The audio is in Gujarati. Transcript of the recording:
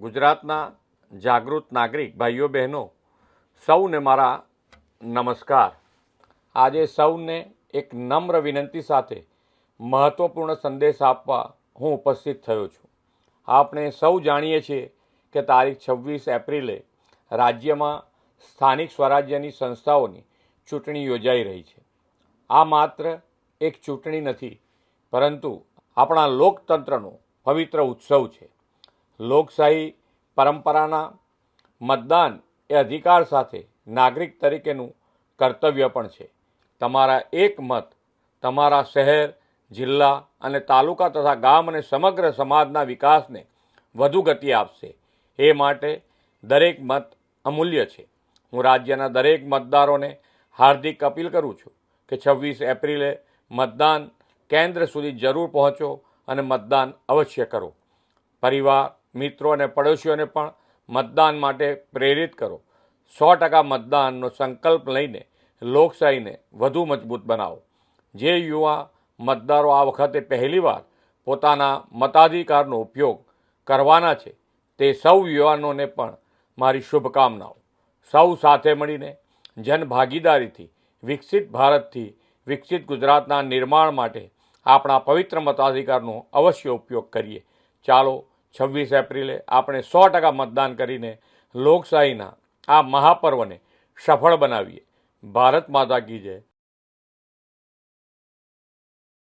ગુજરાતના જાગૃત નાગરિક ભાઈઓ બહેનો સૌને મારા નમસ્કાર। આજે સૌને એક નમ્ર વિનંતી સાથે મહત્વપૂર્ણ સંદેશ આપવા હું ઉપસ્થિત થયો છું। આપણે સૌ જાણીએ છીએ કે તારીખ 26 એપ્રિલે રાજ્યમાં સ્થાનિક સ્વરાજ્યની સંસ્થાઓની ચૂંટણી યોજાઈ રહી છે। આ માત્ર એક ચૂંટણી નથી, પરંતુ આપણા લોકતંત્રનો પવિત્ર ઉત્સવ છે। લોકશાહી પરંપરાના મતદાન એ અધિકાર સાથે નાગરિક તરીકેનું કર્તવ્ય પણ છે। તમારા એક મત તમારા શહેર, જિલ્લા અને તાલુકા તથા ગામ અને સમગ્ર સમાજના વિકાસને વધુ ગતિ આપશે। એ માટે દરેક મત અમૂલ્ય છે। હું રાજ્યના દરેક મતદારોને હાર્દિક અપીલ કરું છું કે 26 એપ્રિલે મતદાન કેન્દ્ર સુધી જરૂર પહોંચો અને મતદાન અવશ્ય કરો। પરિવાર, મિત્રો અને પડોશીઓને પણ મતદાન માટે પ્રેરિત કરો। 100% મતદાનનો સંકલ્પ લઈને લોકશાહીને વધુ મજબૂત બનાવો। જે યુવા મતદારો આ વખતે પહેલીવાર પોતાના મતાધિકારનો ઉપયોગ કરવાના છે, તે સૌ યુવાનોને પણ મારી શુભકામનાઓ। સૌ સાથે મળીને જનભાગીદારીથી વિકસિત ભારતથી વિકસિત ગુજરાતના નિર્માણ માટે આપણા પવિત્ર મતાધિકારનો અવશ્ય ઉપયોગ કરીએ। ચાલો 26 એપ્રિલે આપણે 100% મતદાન કરીને લોકશાહીના આ મહાપર્વને સફળ બનાવીએ। ભારત માતા કી જય।